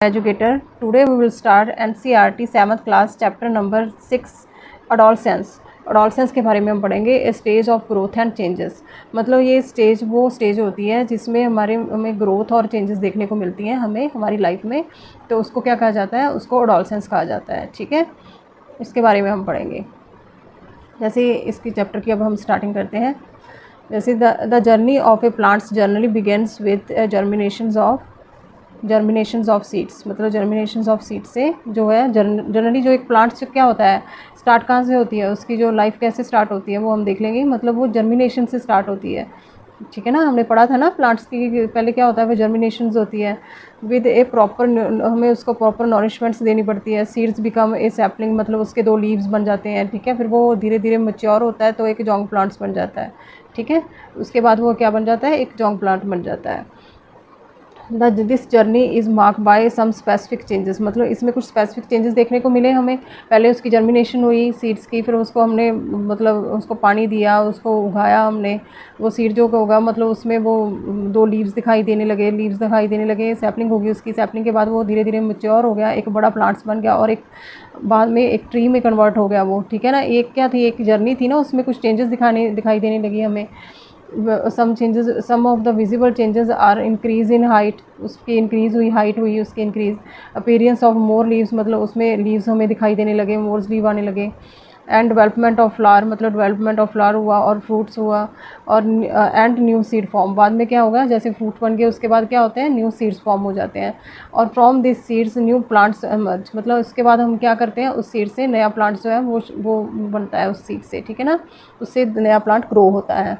Educator. Today we will start NCERT 7th class chapter number 6 adolescence. Adolescence के बारे में हम पढ़ेंगे stage of growth and changes. मतलब ये स्टेज वो स्टेज होती है जिसमें हमें ग्रोथ और चेंजेस देखने को मिलती हैं हमें हमारी लाइफ में, तो उसको क्या कहा जाता है, उसको एडोलसेंस कहा जाता है। ठीक है, इसके बारे में हम पढ़ेंगे। जैसे इसकी चैप्टर की अब हम स्टार्टिंग करते हैं। जैसे the journey of a plants journey begins with germinations of seeds. मतलब जर्मिनेशंस ऑफ सीड्स से जो है जनरली जो एक प्लांट से क्या होता है, स्टार्ट कहाँ से होती है, उसकी जो लाइफ कैसे स्टार्ट होती है वो हम देख लेंगे। मतलब वो जर्मिनेशन से स्टार्ट होती है। ठीक है ना, हमने पढ़ा था ना प्लांट्स की पहले क्या होता है, वो जर्मिनेशंस होती है विद ए प्रॉपर, हमें उसको प्रॉपर नॉरिशमेंट्स देनी पड़ती है। सीड्स बिकम ए सैपलिंग, मतलब उसके 2 लीव्स बन जाते हैं। ठीक है, फिर वो धीरे धीरे मैच्योर होता है तो एक जॉन्ग प्लांट्स बन जाता है। ठीक है, उसके बाद वो क्या बन जाता है, एक जॉन्ग प्लांट बन जाता है। This journey is mark by some specific changes. मतलब इसमें कुछ स्पेसिफिक चेंजेस देखने को मिले हमें। पहले उसकी जर्मिनेशन हुई सीड्स की, फिर उसको हमने मतलब उसको पानी दिया, उसको उगाया हमने। वो सीड जो होगा मतलब उसमें वो 2 लीव्स दिखाई देने लगे, सैपलिंग होगी उसकी। सैपलिंग के बाद वो धीरे धीरे मैच्योर हो गया, एक बड़ा प्लांट्स बन गया और एक बाद में एक ट्री में कन्वर्ट हो गया वो। ठीक है ना, एक क्या थी, एक जर्नी थी ना, उसमें कुछ चेंजेस दिखाई देने लगी हमें। Some of the visible changes are increase in height, उसकी इंक्रीज हुई, हाइट हुई उसकी increase. Appearance of more leaves, मतलब उसमें लीव्स हमें दिखाई देने लगे, मोर लीव आने लगे। एंड डेवलपमेंट ऑफ फ्लावर, मतलब डेवलपमेंट ऑफ फ्लावर हुआ और फ्रूट्स हुआ। और एंड न्यू सीड फॉर्म, बाद में क्या होगा, जैसे फ्रूट बन गए उसके बाद क्या होते हैं, न्यू सीड्स फॉर्म हो जाते हैं। और from this seeds new plants emerge, मतलब उसके बाद हम क्या करते हैं, उस सीड से नया प्लांट जो है वो बनता है उस सीड से। ठीक है ना, उससे नया प्लांट ग्रो होता है।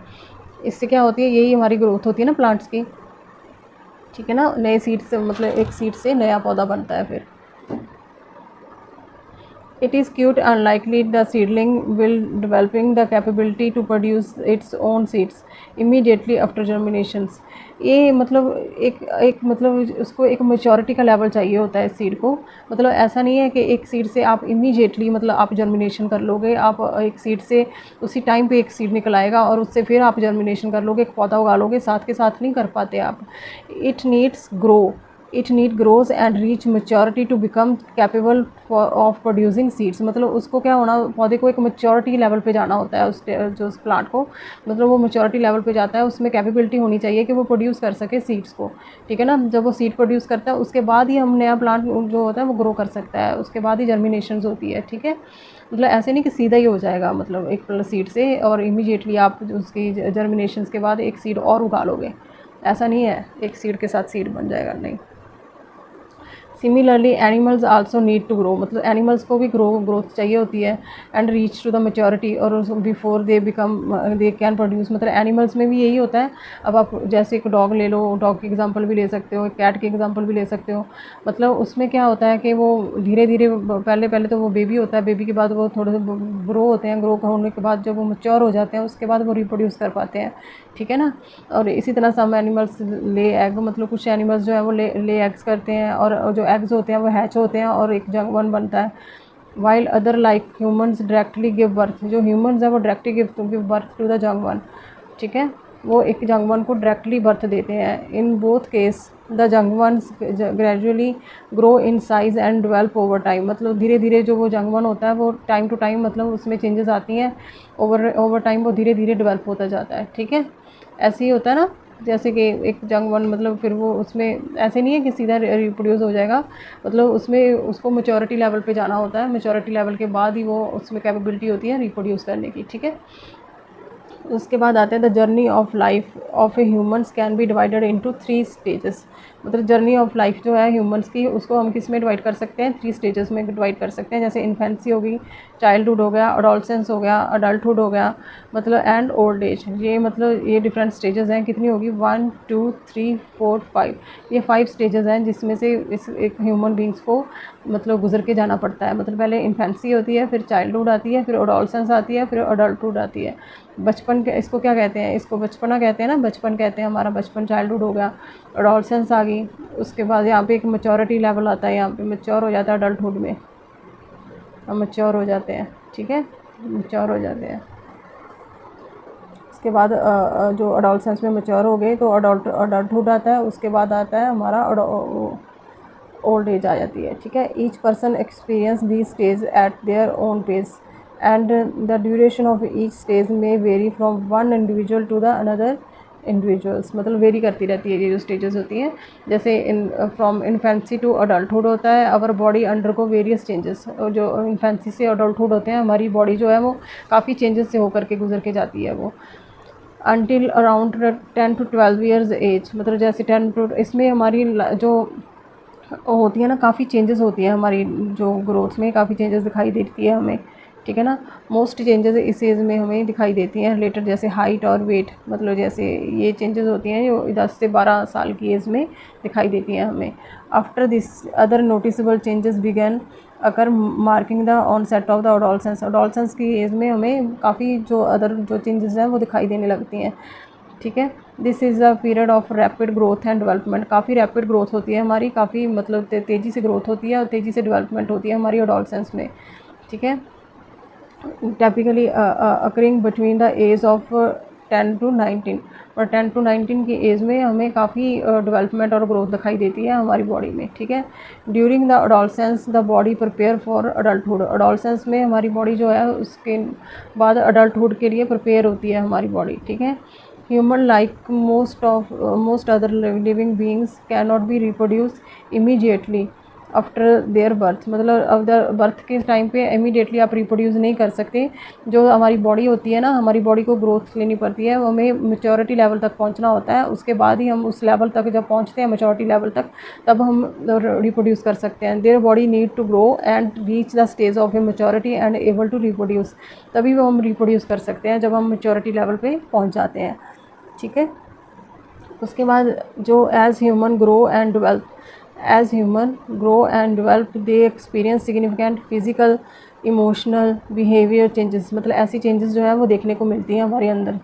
इससे क्या होती है, यही हमारी ग्रोथ होती है ना प्लांट्स की। ठीक है ना, नए सीड से, मतलब एक सीड से नया पौधा बनता है फिर। It is quite unlikely the seedling will developing the capability to produce its own seeds immediately after germinations। ये मतलब एक मतलब उसको एक मैच्योरिटी का लेवल चाहिए होता है सीड को। मतलब ऐसा नहीं है कि एक सीड से आप इमीडिएटली मतलब आप जर्मिनेशन कर लोगे। आप एक सीड से उसी टाइम पे एक सीड निकल आएगा और उससे फिर आप जर्मिनेशन कर लोगे, एक पौधा उगा लोगे, साथ के साथ नहीं कर पाते आप। It need grows and reach maturity to become capable of producing seeds. मतलब उसको क्या होना, पौधे को एक मेच्योरिटी लेवल पे जाना होता है, उस प्लांट को। मतलब वो मेच्योरिटी लेवल पे जाता है, उसमें कैपेबिलिटी होनी चाहिए कि वो प्रोड्यूस कर सके सीड्स को। ठीक है ना, जब वो सीड प्रोड्यूस करता है उसके बाद ही हम नया प्लांट जो होता है वो ग्रो कर सकता है, उसके बाद ही जर्मिनेशन होती है। ठीक है, मतलब ऐसे नहीं कि सीधा ही हो जाएगा, मतलब एक सीड से और इमीडिएटली आप उसकी जर्मिनेशन के बाद एक सीड और उगा लोगे, ऐसा नहीं है एक सीड के साथ सीड बन जाएगा, नहीं। Similarly animals also need to grow, मतलब एनिमल्स को भी ग्रोथ चाहिए होती है। And reach to the maturity, और बिफोर दे कैन प्रोड्यूस। मतलब एनिमल्स में भी यही होता है। अब आप जैसे एक डॉग ले लो, डॉग की एग्जांपल भी ले सकते हो, एक कैट की एग्जांपल भी ले सकते हो। मतलब उसमें क्या होता है कि वो धीरे धीरे पहले तो वो बेबी होता है, बेबी के बाद वो थोड़े से ग्रो होते हैं, ग्रो होने के बाद जब वो मैच्योर हो जाते हैं उसके बाद वो रिप्रोड्यूस कर पाते हैं। ठीक है ना, और इसी तरह सम एनिमल्स ले एग, मतलब कुछ एनिमल्स जो है वो ले एग्स करते हैं और जो एग्स होते हैं वो हैच होते हैं और एक जंग वन बनता है। While other like humans directly give birth, जो ह्यूमंस है वो directly give birth to the young one. ठीक है, वो एक जंग वन को डायरेक्टली बर्थ देते हैं। In both case the young ones gradually grow in size and develop over time. मतलब धीरे धीरे जो वो जंग वन होता है वो टाइम टू टाइम, मतलब उसमें चेंजेस आती हैं, ओवर टाइम वो धीरे धीरे डेवलप होता जाता है। ठीक है, ऐसे ही होता है ना, जैसे कि एक जंग वन, मतलब फिर वो उसमें ऐसे नहीं है कि सीधा रिप्रोड्यूस हो जाएगा। मतलब उसमें उसको मैच्योरिटी लेवल पे जाना होता है, मैच्योरिटी लेवल के बाद ही वो उसमें कैपेबिलिटी होती है रिप्रोड्यूस करने की। ठीक है, उसके बाद आते हैं the journey of life of A humans can be divided into 3 stages. मतलब जर्नी ऑफ लाइफ जो है ह्यूमंस की, उसको हम किस में डिवाइड कर सकते हैं, 3 स्टेजेस में डिवाइड कर सकते हैं। जैसे इन्फेंसी होगी, चाइल्डहुड हो गया, अडोलसेंस हो गया, अडल्टहुड हो गया, मतलब एंड ओल्ड एज। ये मतलब ये डिफरेंट स्टेजेस हैं। कितनी होगी, 1 2 3 4 5, ये 5 स्टेजेस हैं जिसमें से इस एक ह्यूमन बींग्स को मतलब गुजर के जाना पड़ता है। मतलब पहले इन्फेंसी होती है, फिर चाइल्डहुड आती है, फिर अडोलसेंस आती है, फिर अडल्टहुड आती है। बचपन के इसको क्या कहते हैं, इसको बचपना कहते हैं ना, बचपन कहते हैं, हमारा बचपन चाइल्डहुड हो गया, एडोलसेंस आ गई। उसके बाद यहाँ पे एक मैच्योरिटी लेवल आता है, यहाँ पे मैच्योर हो जाता है अडल्टहुड में, हम मैच्योर हो जाते हैं। ठीक है, मैच्योर हो जाते हैं। उसके बाद जो अडोलसेंस में मैच्योर हो गए तो अडल्टहुड आता है। उसके बाद आता है हमारा ओल्ड एज आ जाती है, ठीक है। Each person experience the stage at their own pace and the duration of each stage may vary from one individual to the another individuals, मतलब वेरी करती रहती है ये जो स्टेजेस होती हैं। जैसे in from infancy to adulthood होता है, our body undergo various changes. जो इन्फेंसी से अडल्टहुड होते हैं, हमारी बॉडी जो है वो काफ़ी चेंजेस से होकर के गुजर के जाती है वो। Until around 10 to 12 years age, मतलब जैसे 10 to, इसमें हमारी जो होती है ना, काफ़ी चेंजेस होती है हमारी जो ग्रोथ में, काफ़ी चेंजेस दिखाई देती है हमें, ठीक है ना। मोस्ट चेंजेस इस एज में हमें दिखाई देती हैं रिलेटेड, जैसे हाइट और वेट, मतलब जैसे ये चेंजेस होती हैं जो 10 से 12 साल की एज में दिखाई देती हैं हमें। After this other noticeable changes begin अगर marking the onset of the adolescence, adolescence की एज में हमें काफ़ी जो अदर जो चेंजेस हैं वो दिखाई देने लगती हैं, ठीक है। This is a period of rapid growth and development, काफ़ी रैपिड ग्रोथ होती है हमारी, काफ़ी मतलब तेज़ी से ग्रोथ होती है और तेज़ी से डेवलपमेंट होती है हमारी एडोलसेंस में, ठीक है। Typically occurring between the age of 10 to 19, और 10 to 19 की एज में हमें काफ़ी डेवलपमेंट और ग्रोथ दिखाई देती है हमारी बॉडी में, ठीक है। During the adolescence the body prepare for adulthood, adolescence में हमारी बॉडी जो है उसके बाद अडल्टहुड के लिए प्रिपेयर होती है हमारी बॉडी, ठीक है। Human like most other living beings can not be reproduce immediately after their birth, मतलब अब बर्थ के टाइम पे इमीडिएटली आप रिप्रोड्यूस नहीं कर सकते। जो हमारी बॉडी होती है ना, हमारी बॉडी को ग्रोथ लेनी पड़ती है, वो हमें मेच्योरिटी लेवल तक पहुंचना होता है, उसके बाद ही हम उस लेवल तक जब पहुंचते हैं मेच्योरिटी लेवल तक, तब हम रिप्रोड्यूस कर सकते हैं। Their body need to grow and reach the stage of a maturity and able to reproduce, तभी वो हम रिप्रोड्यूस कर सकते हैं जब हम मेच्योरिटी लेवल पर पहुँच जाते हैं, ठीक है। उसके बाद जो as human grow and develop, as human grow and develop they experience significant physical emotional behaviour changes, मतलब ऐसी चेंजेस जो है वो देखने को मिलती हैं हमारे अंदर,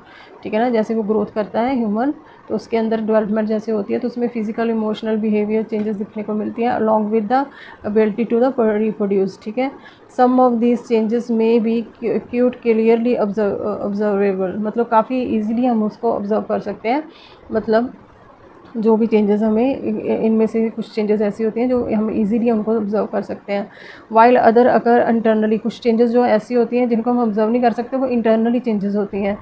ठीक है ना। जैसे वो ग्रोथ करता है ह्यूमन, तो उसके अंदर डेवलपमेंट जैसे होती है, तो उसमें फिजिकल इमोशनल बिहेवियर चेंजेस दिखने को मिलती हैं along with the ability to the reproduce, ठीक है। सम ऑफ दीज चेंजेस में बी क्यूट क्लियरली ऑब्जर्वेबल, मतलब काफ़ी ईजिली हम उसको ऑब्जर्व कर सकते हैं, मतलब जो भी चेंजेस हमें इनमें से कुछ चेंजेस ऐसी होती हैं जो हम इजीली उनको ऑब्जर्व कर सकते हैं। वाइल अदर अगर इंटरनली, कुछ चेंजेस जो ऐसी होती हैं जिनको हम ऑब्जर्व नहीं कर सकते, वो इंटरनली चेंजेस होती हैं।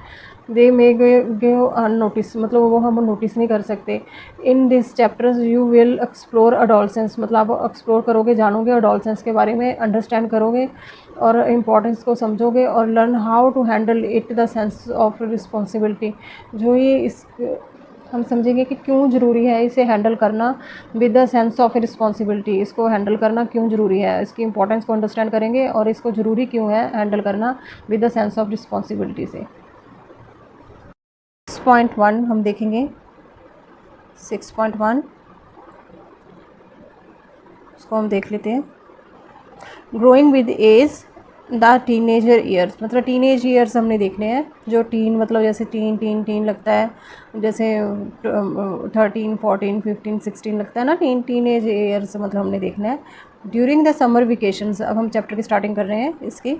दे मे गो अननोटिस, मतलब वो हम नोटिस नहीं कर सकते। In this chapters you will explore adolescence, मतलब आप एक्सप्लोर करोगे, जानोगे अडोलसेंस के बारे में, अंडरस्टैंड करोगे और इम्पोर्टेंस को समझोगे और learn how to handle it the sense of responsibility, जो ये इस हम समझेंगे कि क्यों ज़रूरी है इसे हैंडल करना with the sense of responsibility, इसको हैंडल करना क्यों ज़रूरी है, इसकी इंपॉर्टेंस को अंडरस्टैंड करेंगे और इसको ज़रूरी क्यों है हैंडल करना with the sense of responsibility से। 6.1 हम देखेंगे। 6.1 उसको हम देख लेते हैं। Growing with age the teenager years, मतलब टीनेज ईयर्स हमने देखने हैं, जो टीन मतलब जैसे टीन लगता है, जैसे 13, 14, 15, 16 लगता है ना टीनेज ईयर्स, मतलब हमने देखना है। ड्यूरिंग द समर वेकेशंस, अब हम चैप्टर की स्टार्टिंग कर रहे हैं इसकी।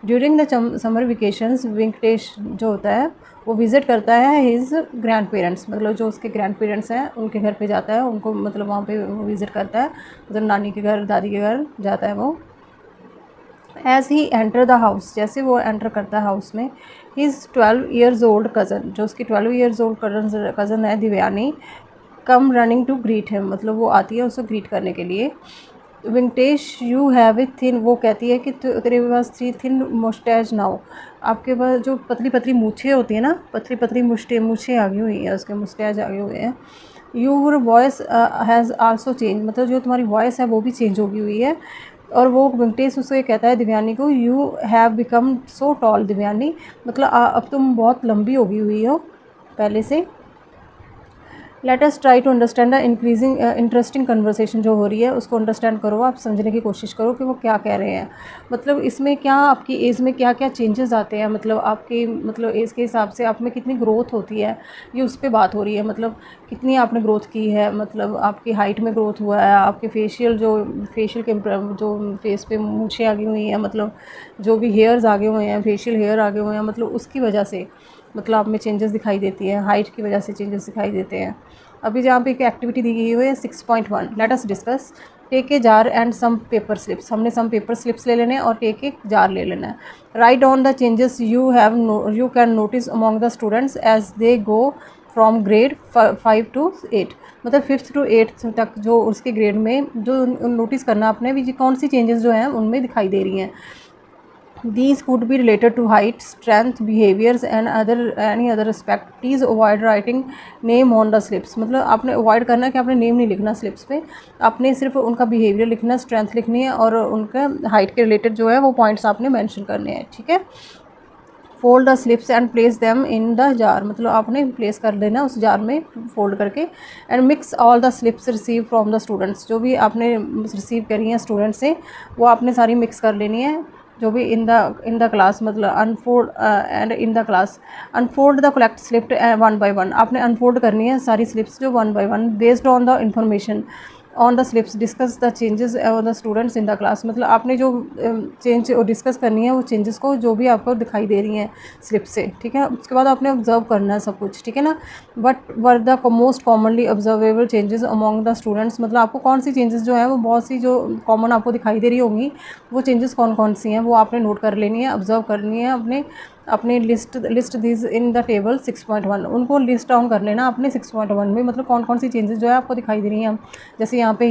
During the summer vacations Venkatesh जो होता है वो विज़िट करता है हिज ग्रैंड पेरेंट्स, मतलब जो उसके ग्रैंड पेरेंट्स हैं उनके घर पे जाता है, उनको मतलब वहाँ पे विज़िट करता है, मतलब नानी के घर दादी के घर जाता है वो। As he enter the house, जैसे वो एंटर करता है हाउस में, हिज 12 ईयर्स ओल्ड कज़न, जो उसकी 12 ईयर्स ओल्ड कज़न है Divyani, come running to greet him, मतलब वो आती है उसको ग्रीट करने के लिए। Venkatesh you have a thin, वो कहती है कि तेरे पास थी थिन मुस्टैच नाउ, आपके पास जो पतली पतली मूछें होती है ना, पतली पतली मूछें आ गई हुई हैं, उसके मुस्टैच आ गए हुए हैं। Your voice has also change, मतलब जो तुम्हारी वॉइस है वो भी चेंज हो गई हुई है। और वो वेंकटेश उसको ये कहता है दिव्यानी को, you have become so tall Divyani, मतलब अब तुम बहुत लंबी हो गई हुई हो पहले से। Let us try to understand the increasing interesting conversation जो हो रही है उसको अंडरस्टैंड करो, आप समझने की कोशिश करो कि वो क्या कह रहे हैं, मतलब इसमें क्या आपकी एज में क्या क्या चेंजेस आते हैं, मतलब आपकी मतलब एज के हिसाब से आप में कितनी ग्रोथ होती है, ये उस पर बात हो रही है, मतलब कितनी आपने ग्रोथ की है, मतलब आपकी हाइट में ग्रोथ हुआ है, आपके फेशियल के जो फेस पे मूछें आ गई हुई हैं, मतलब जो भी हेयर्स आगे हुए हैं, फेशियल हेयर आगे हुए हैं, मतलब उसकी वजह से मतलब आप में चेंजेस दिखाई देती है, हाइट की वजह से चेंजेस दिखाई देते हैं। अभी जहाँ पे एक एक्टिविटी दी गई हुई है 6.1, let us discuss take a jar and some paper slips, हमने सम पेपर स्लिप्स ले लेने हैं और टेक ए जार ले लेना है। Write down the changes you can notice among the students as they go from grade 5 to 8, मतलब 5th to 8th तक जो उसके ग्रेड में जो नोटिस करना आपने भी कौन सी चेंजेस जो हैं उनमें दिखाई दे रही हैं। These could be related to height, strength, behaviors and any other aspect. Please avoid writing name on the slips, मतलब आपने अवॉइड करना है कि आपने नेम नहीं लिखना स्लिप्स पे, आपने सिर्फ उनका बिहेवियर लिखना, स्ट्रेंथ लिखनी है और उनका हाइट के रिलेटेड जो है वो पॉइंट्स आपने मेंशन करने हैं, ठीक है। Fold the slips and place them in the jar, मतलब आपने प्लेस कर देना उस जार में फोल्ड करके। And mix all the slips receive from the students, जो भी आपने रिसीव करी हैं स्टूडेंट से वो आपने सारी मिक्स कर लेनी है, जो भी इन द क्लास, मतलब unfold and in the class unfold the collect slip one by one, आपने अनफोल्ड करनी है सारी स्लिप्स जो one by one. Based on the information on the slips discuss the changes on the students in the class, मतलब आपने जो change discuss करनी है वो चेंजेस को जो भी आपको दिखाई दे रही हैं स्लिप से, ठीक है। उसके बाद आपने ऑब्जर्व करना है सब कुछ, ठीक है ना। But were the most commonly observable changes among the students, मतलब आपको कौन सी चेंजेस जो है वो बहुत सी जो कॉमन आपको दिखाई दे रही होंगी, वो चेंजेस कौन कौन सी हैं वो आपने नोट कर लेनी है, ऑब्जर्व करनी है, अपने list these in the table 6.1, उनको लिस्ट डाउन कर लेना अपने 6.1 में, मतलब कौन कौन सी चेंजेस जो है आपको दिखाई दे रही हैं। जैसे यहाँ पे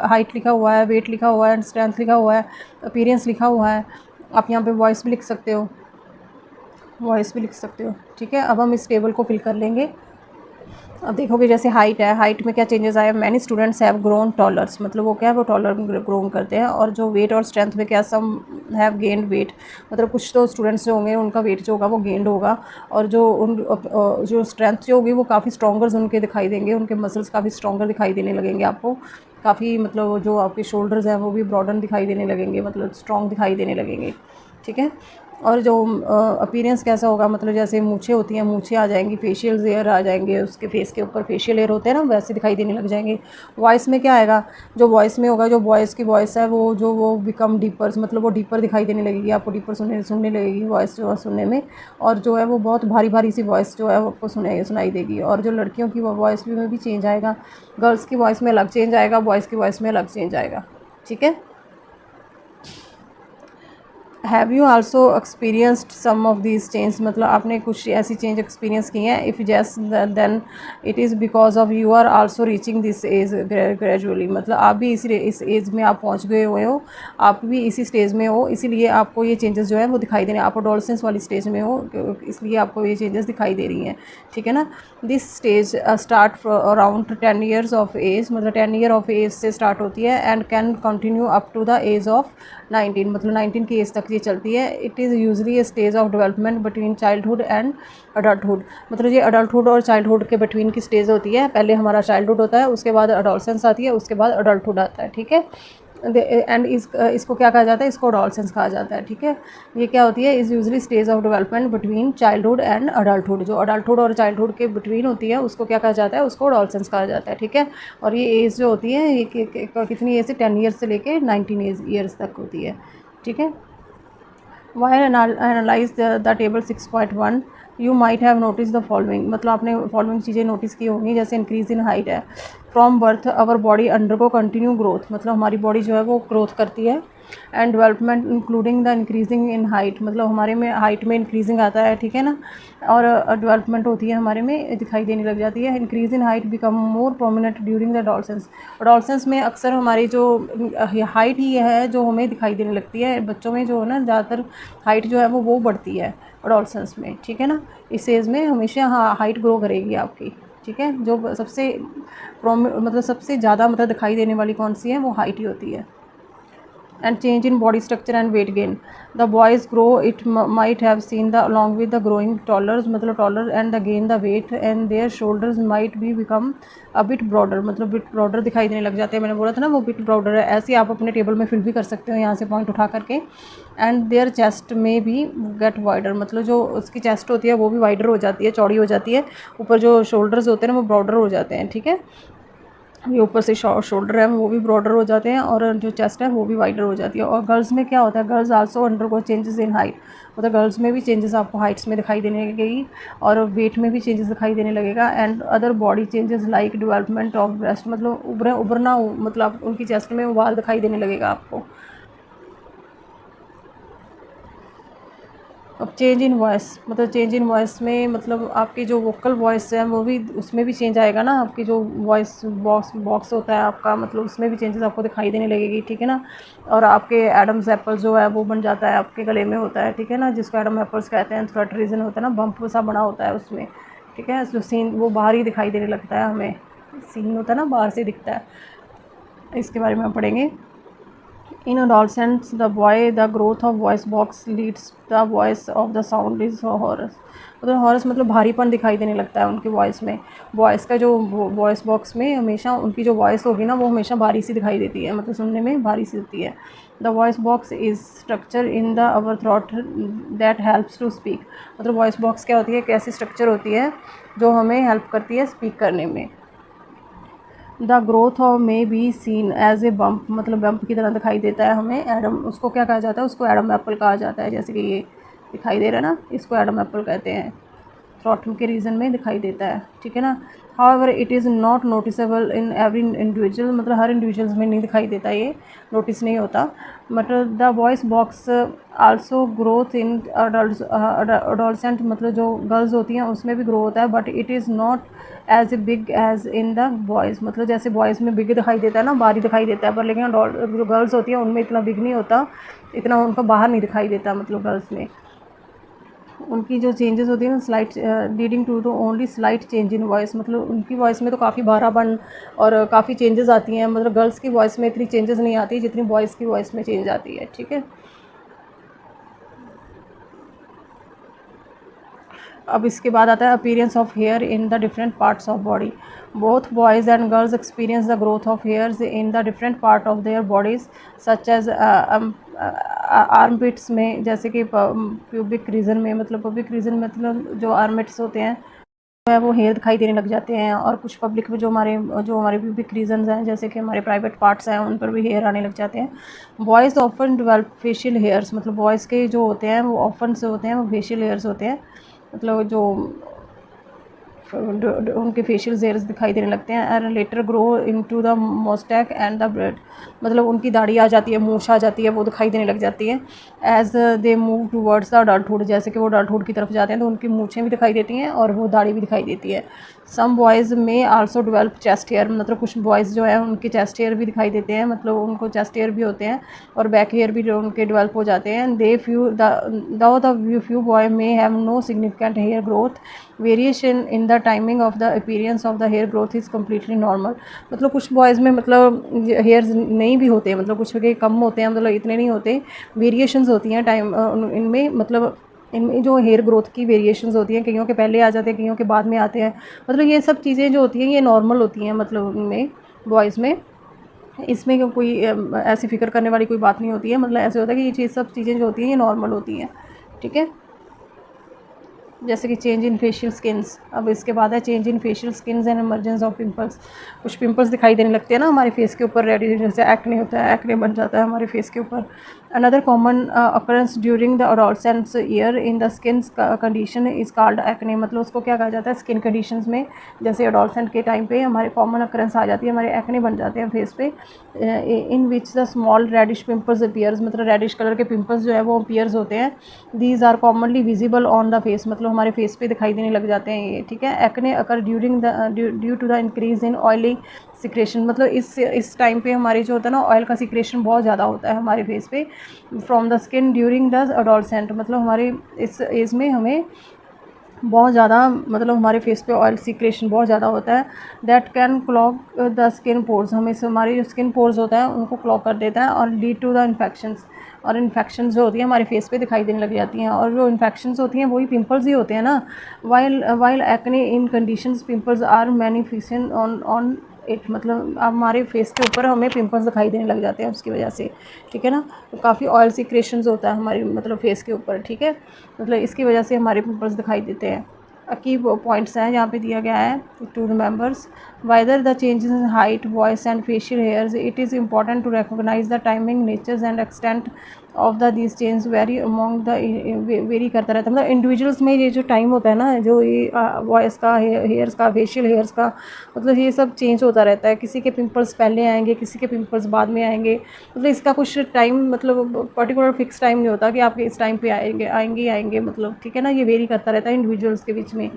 हाइट लिखा हुआ है, वेट लिखा हुआ है, स्ट्रेंथ लिखा हुआ है, अपीयरेंस लिखा हुआ है, आप यहाँ पे वॉइस भी लिख सकते हो, ठीक है। अब हम इस टेबल को फिल कर लेंगे। अब देखोगे जैसे हाइट है, हाइट में क्या चेंजेस आए, मैनी स्टूडेंट्स हैव ग्रोन टॉलर्स, मतलब वो क्या है वो टॉलर ग्रो करते हैं। और जो वेट और स्ट्रेंथ में क्या, सम हैव गेंड वेट, मतलब कुछ तो स्टूडेंट्स जो होंगे उनका वेट जो होगा वो गेंड होगा, और जो स्ट्रेंथ जो होगी वो काफ़ी स्ट्रॉन्गर उनके दिखाई देंगे, उनके मसल्स काफ़ी स्ट्रॉन्गर दिखाई देने लगेंगे आपको, काफ़ी मतलब जो आपके शोल्डर्स हैं वो भी ब्रॉडन दिखाई देने लगेंगे, मतलब स्ट्रॉन्ग दिखाई देने लगेंगे, ठीक है। और जो अपीयरेंस कैसा होगा, मतलब जैसे मूछें होती हैं, मूछें आ जाएंगी, फेशियल हेयर आ जाएंगे, उसके फेस के ऊपर फेशियल हेयर होते हैं ना, वैसे दिखाई देने लग जाएंगे। वॉइस में क्या आएगा, जो वॉइस में होगा, जो बॉयज़ की वॉइस है वो बिकम डीपर्स, मतलब वो डीपर दिखाई देने लगेगी आपको, डीपर सुनने लगेगी वॉइस जो है सुनने में, और जो है वो बहुत भारी भारी सी वॉइस जो है वो आपको सुनाई देगी। और जो लड़कियों की वॉइस में भी चेंज आएगा, गर्ल्स की वॉइस में अलग चेंज आएगा, बॉयज़ की वॉइस में अलग चेंज आएगा, ठीक है। Have you also experienced some of these change, मतलब आपने कुछ ऐसी चेंज एक्सपीरियंस की हैं। If yes then it is because of you are also reaching this age gradually, मतलब आप भी इस एज में आप पहुंच गए हुए हो, आप भी इसी स्टेज में हो, इसीलिए आपको ये चेंजेस जो है वो दिखाई दे रहे हैं। आप एडोलसेंस वाली स्टेज में हो, इसलिए आपको ये चेंजेस दिखाई दे रही हैं, ठीक है ना। This stage start around 10 years of age, मतलब 10 ईयर ऑफ एज से स्टार्ट होती है, and can continue up to the age of 19, मतलब 19 की एज तक ये चलती है। It is usually a stage of development between childhood and adulthood, मतलब ये अडल्टहुड और चाइल्डहुड के बिटवीन की स्टेज होती है। पहले हमारा चाइल्डहुड होता है, उसके बाद अडोलसेंस आती है, उसके बाद अडल्टहुड आता है, ठीक है। एंड इसको क्या कहा जाता है, इसको अडोलसेंस कहा जाता है, ठीक है। ये क्या होती है, is usually stage of development between childhood and adulthood, जो अडल्टहुड और चाइल्डहुड के बिटवीन होती है उसको क्या कहा जाता है, उसको अडोलसेंस कहा जाता है, ठीक है। और ये एज जो होती है ये कितनी एज से, 10 ईयर्स से लेके 19 ईयर्स तक होती है, ठीक है। While analyze the table 6.1 you might have noticed the following, मतलब आपने फॉलोइंग चीज़ें नोटिस की होंगी। जैसे इंक्रीज इन हाइट है, from birth our body undergo continue growth, मतलब हमारी बॉडी जो है वो ग्रोथ करती है। And development including the increasing in height, मतलब हमारे में हाइट में इंक्रीजिंग आता है, ठीक है ना। और डेवलपमेंट होती है हमारे में, दिखाई देने लग जाती है। Increase in height become more prominent during the adolescence, adolescence में अक्सर हमारी जो हाइट ही है जो हमें दिखाई देने लगती है। बच्चों में जो है ना ज़्यादातर हाइट जो है वो बढ़ती है अडोलसेंस में, ठीक है ना। इस एज में हमेशा हाइट ग्रो करेगी आपकी, ठीक है। जो सबसे मतलब सबसे ज़्यादा मतलब दिखाई देने वाली कौन सी है, वो हाइट ही होती है। and change in body structure and weight gain, the boys grow, it might have seen the along with the growing toddlers, मतलब toddler and the gain the weight and their shoulders might be become a bit broader, मतलब bit broader दिखाई देने लग जाते हैं। मैंने बोला था ना वो bit broader है, ऐसे आप अपने टेबल में फिल भी कर सकते हो यहाँ से पॉइंट उठा करके। एंड देयर चेस्ट में भी गेट वाइडर, मतलब जो उसकी चेस्ट होती है वो भी वाइडर हो जाती है, चौड़ी हो जाती है। ऊपर जो शोल्डर्स होते हैं ना वो ब्रॉडर हो जाते हैं, ठीक है। ये ऊपर से शोल्डर है वो भी ब्रॉडर हो जाते हैं और जो चेस्ट है वो भी वाइडर हो जाती है। और गर्ल्स में क्या होता है, girls also undergo changes in height, मतलब गर्ल्स में भी चेंजेस आपको हाइट्स में दिखाई देने लगेगी और वेट में भी चेंजेस दिखाई देने लगेगा। And other body changes like development of breast, मतलब उभरना, मतलब उनकी चेस्ट में उबाल दिखाई देने लगेगा आपको। अब चेंज इन वॉइस, मतलब चेंज इन वॉइस में मतलब आपकी जो वोकल वॉइस है वो भी, उसमें भी चेंज आएगा ना, आपकी जो वॉइस बॉक्स होता है आपका, मतलब उसमें भी चेंजेस आपको दिखाई देने लगेगी, ठीक है ना। और आपके एडम्स एप्पल जो है वो बन जाता है, आपके गले में होता है, ठीक है ना, जिसको एडम एप्पल्स कहते हैं। थ्रोट रीजन होता है ना, बम्प सा बना होता है उसमें, ठीक है। जो सीन वो बाहर ही दिखाई देने लगता है, हमें सीन होता है ना बाहर से दिखता है। इसके बारे में हम पढ़ेंगे। In adolescence, the boy, the growth of voice box leads the voice of the sound is hoarse। मतलब हॉरस मतलब भारीपन दिखाई देने लगता है उनकी वॉइस में। वॉइस का जो वॉइस बॉक्स में हमेशा उनकी जो वॉइस होगी ना वो हमेशा भारी सी दिखाई देती है, मतलब सुनने में भारी सी होती है। The voice box is structure in the our throat that helps to speak. मतलब वॉइस बॉक्स क्या होती है, कैसी स्ट्रक्चर होती है जो हमें हेल्प करती है स्पीक करने में। The growth of may be seen as a bump, मतलब बम्प की तरह दिखाई देता है हमें। एडम, उसको क्या कहा जाता है, उसको एडम एप्पल कहा जाता है, जैसे कि ये दिखाई दे रहा है ना, इसको एडम एप्पल कहते हैं। थ्रॉटल के रीजन में दिखाई देता है, ठीक है ना। However it is not noticeable in every individual, मतलब हर इंडिविजुअल्स में नहीं दिखाई देता, ये नोटिस नहीं होता। But the voice box also growth in adolescent, मतलब जो गर्ल्स होती हैं उसमें भी ग्रो होता है, but it is not as a big as in the boys, मतलब जैसे बॉयज़ में बिग दिखाई देता है ना, बाहरी दिखाई देता है, पर लेकिन जो गर्ल्स होती हैं उनमें इतना बिग नहीं होता, इतना उनका बाहर नहीं दिखाई देता, मतलब गर्ल्स में उनकी जो चेंजेस होती हैं slight leading to the only slight change in voice, मतलब उनकी वॉइस में तो काफ़ी भारापन और काफ़ी चेंजेस आती हैं, मतलब गर्ल्स की वॉइस में इतनी चेंजेस नहीं आती जितनी बॉयज़ की वॉइस में चेंज आती है, ठीक है। अब इसके बाद आता है appearance of hair in the different parts of body. Both boys and girls experience the growth of hairs in the different part of their bodies such as armpits में, जैसे कि प्यूबिक रीजन में, मतलब प्यूबिक रीजन मतलब जो armpits होते हैं है वो हेयर दिखाई देने लग जाते हैं। और कुछ पब्लिक में जो हमारे प्यूबिक रीजन्स हैं, जैसे कि हमारे प्राइवेट पार्ट्स हैं, उन पर भी हेयर आने लग जाते हैं। Boys often develop facial hairs, मतलब बॉयज़ के जो होते हैं वो ऑफन से होते हैं, वो फेशियल हेयर्स होते हैं, मतलब जो उनके फेशियल हेयर्स दिखाई देने लगते हैं। And later grow into the moustache and the beard, मतलब उनकी दाढ़ी आ जाती है, मूछ आ जाती है, वो दिखाई देने लग जाती है। As they move towards the adulthood, जैसे कि वो अडल्टहुड की तरफ जाते हैं तो उनकी मूछें भी दिखाई देती हैं और वो दाढ़ी भी दिखाई देती है। सम बॉयज़ में आल्सो डेवलप चेस्ट हेयर, मतलब कुछ बॉयज़ जो है उनके चेस्ट हेयर भी दिखाई देते हैं, मतलब उनको चेस्ट हेयर भी होते हैं और बैक हेयर भी जो उनके डेवलप हो जाते हैं। They few boy may have no significant hair growth variation in the timing of the appearance of the hair growth is completely normal, मतलब कुछ बॉयज़ में मतलब हेयर्स नहीं भी होते, मतलब कुछ के कम होते हैं, मतलब इतने नहीं होते, वेरिएशंस होती हैं टाइम इनमें, मतलब इनमें जो हेयर ग्रोथ की वेरिएशंस होती हैं, कईयों के पहले आ जाते हैं, कईयों के बाद में आते हैं, मतलब ये सब चीज़ें जो होती हैं ये नॉर्मल होती हैं, मतलब उनमें बॉयज़ में। इसमें कोई ऐसी फ़िक्र करने वाली कोई बात नहीं होती है, मतलब ऐसे होता है कि ये चीज़ सब चीज़ें जो होती हैं ये नॉर्मल होती हैं, ठीक है। जैसे कि चेंज इन फेशियल स्किन्स। अब इसके बाद है change in facial skins and emergence of pimples. कुछ पिंपल्स दिखाई देने लगते हैं ना हमारे फेस के ऊपर, रेडी जैसे एक्ने होता है, एक्ने बन जाता है हमारे फेस के ऊपर। Another common occurrence during the adolescence year in the skin condition is called acne, मतलब उसको क्या कहा जाता है, स्किन कंडीशंस में जैसे अडोलसेंट के टाइम पे हमारे कॉमन अकरेंस आ जाती है, हमारे एक्ने बन जाते हैं फेस पे, in which the small reddish pimples appears, मतलब रेडिश कलर के पिंपल्स जो है वो अपीयर्स होते हैं। These are commonly visible on the face, मतलब हमारे फेस पे दिखाई देने लग जाते हैं ये, ठीक है। Acne occur during the due to the increase in oily secretion, मतलब इस टाइम पे हमारे जो होता है ना ऑयल का सिक्रेशन बहुत ज़्यादा होता है हमारे फेस पे from the skin during the adolescent, मतलब हमारे इस एज में हमें बहुत ज़्यादा, मतलब हमारे फेस पे ऑयल सिक्रेशन बहुत ज़्यादा होता है। That can clog the skin pores, हमें से हमारी जो स्किन पोर्स होता है उनको क्लॉग कर देता है और लीड टू द इन्फेक्शंस, और इन्फेक्शन जो होती है हमारे फेस पे दिखाई देने लग जाती हैं, और जो इन्फेक्शंस होती हैं वही पिंपल्स ही होते हैं ना। While acne in conditions pimples are manifestation on it, मतलब हमारे फेस के ऊपर हमें पिंपल्स दिखाई देने लग जाते हैं उसकी वजह से, ठीक है ना। तो काफ़ी ऑयल सिक्रेशंस होता है हमारी मतलब फेस के ऊपर, ठीक है, मतलब इसकी वजह से हमारे पिंपल्स दिखाई देते हैं। की पॉइंट्स हैं यहाँ पे दिया गया है to remembers whether the changes in height voice and facial hairs it is important to recognise the timing natures and extent of the this change very among the very करता रहता है। मतलब इंडिविजुअल्स में ये जो टाइम होता है ना, जो ये वॉइस का, हेयर्स का, फेशियल हेयर्स का, मतलब ये सब चेंज होता रहता है। किसी के पिंपल्स पहले आएंगे, किसी के पिंपल्स बाद में आएंगे। मतलब इसका कुछ टाइम, मतलब पर्टिकुलर फिक्स टाइम नहीं होता कि आपके इस टाइम पे आएंगे मतलब, ठीक है ना। ये वेरी करता रहता है इंडिविजुअल्स के बीच में,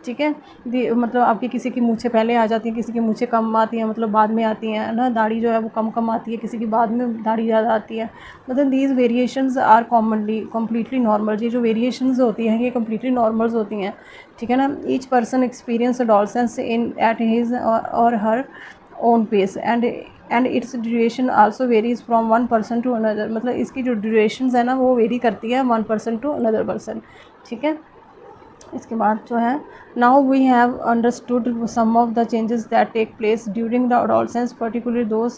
ठीक है। मतलब आपकी किसी की मूंछें पहले आ जाती हैं, किसी की मूंछें कम आती हैं, मतलब बाद में आती हैं ना। दाढ़ी जो है वो कम आती है, किसी की बाद में दाढ़ी ज़्यादा आती है। मतलब these variations are commonly completely normal. ये जो वेरिएशंस होती हैं ये कम्प्लीटली नॉर्मल्स होती हैं, ठीक है ना। Each person experience adolescence in at his or her own pace and its duration also varies from one person to another. मतलब इसकी जो ड्यूरेशंस है ना वो वेरी करती है one person to another person, ठीक है। इसके बाद जो है, now we have understood some of the changes that take place during the adolescence, particularly those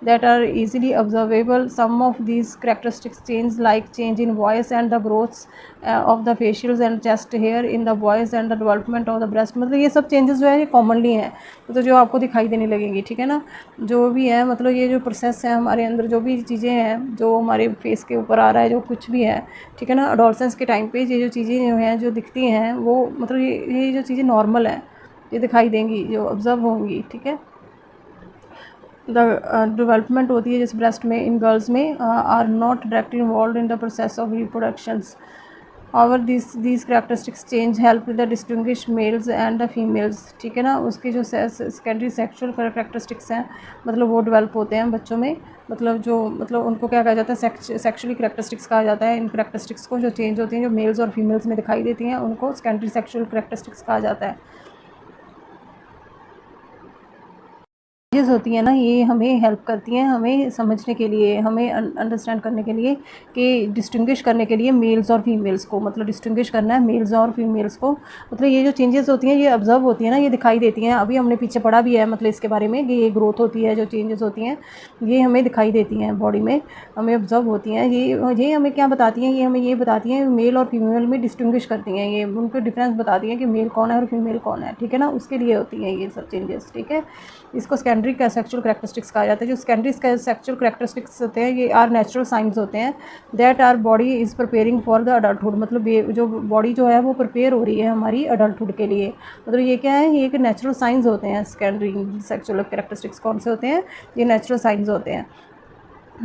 that are easily observable. Some of these characteristics change like change in voice and the growths of the facials and chest hair in the boys and the development of the breast. मतलब ये सब changes जो है ये commonly हैं, तो जो आपको दिखाई देने लगेंगी, ठीक है ना। जो भी है, मतलब ये जो प्रोसेस है हमारे अंदर, जो भी चीज़ें हैं जो हमारे फेस के ऊपर आ रहा है, जो कुछ भी है, ठीक है ना। अडोलसेंस के टाइम पे ये जो चीज़ें जो हैं जो दिखती हैं वो, मतलब ये जो चीज़ें नॉर्मल हैं, ये दिखाई देंगी, जो ऑब्ज़र्व होंगी, ठीक है। द डेवलपमेंट होती है जैसे ब्रेस्ट में इन गर्ल्स में are not directly involve in the process of reproductions. और these characteristics change help the distinguish males and the females, ठीक है ना। उसके जो सेकेंडरी सेक्सुअल कैरेक्टरिस्टिक्स हैं, मतलब वो डेवलप होते हैं बच्चों में। मतलब जो, मतलब उनको क्या कहा जाता है, सेक्सुअली कैरेक्टरिस्टिक्स कहा जाता है। इन कैरेक्टरिस्टिक्स को जो चेंज होती हैं, जो मेल्स और फीमेल्स में दिखाई देती हैं, उनको सेकेंडरी सेक्सुअल कैरेक्टरिस्टिक्स कहा जाता है। चीज़ होती हैं ना, ये हमें हेल्प करती हैं, हमें समझने के लिए, हमें अंडरस्टैंड करने के लिए, कि डिस्टिंग्विश करने के लिए मेल्स और फीमेल्स को, मतलब डिस्टिंग्विश करना है मेल्स और फीमेल्स को। मतलब ये जो चेंजेस होती हैं ये ऑब्जर्व होती हैं ना, ये दिखाई देती हैं। अभी हमने पीछे पढ़ा भी है मतलब इसके बारे में कि ये ग्रोथ होती है, जो चेंजेस होती हैं ये हमें दिखाई देती हैं बॉडी में, हमें ऑब्जर्व होती हैं। ये हमें क्या बताती हैं, ये हमें ये बताती हैं मेल और फीमेल में डिस्टिंग्विश करती हैं, ये उनको डिफरेंस बताती हैं कि मेल कौन है और फीमेल कौन है, ठीक है ना। उसके लिए होती हैं ये सब चेंजेस, ठीक है। इसको सेकेंडरी सेक्सुअल कैरेक्टरिस्टिक्स कहा जाता है। जो सेकेंडरी सेक्सुअल कैरेक्टरिस्टिक्स होते हैं ये आर नेचुरल साइंस होते हैं that our body is preparing for the adulthood. मतलब ये जो बॉडी जो है वो प्रिपेयर हो रही है हमारी अडल्टहुड के लिए। मतलब ये क्या है, ये एक नेचुरल साइंस होते हैं। सेकेंडरी सेक्सुअल कैरेक्टरिस्टिक्स कौन से होते हैं, ये नेचुरल साइंस होते हैं।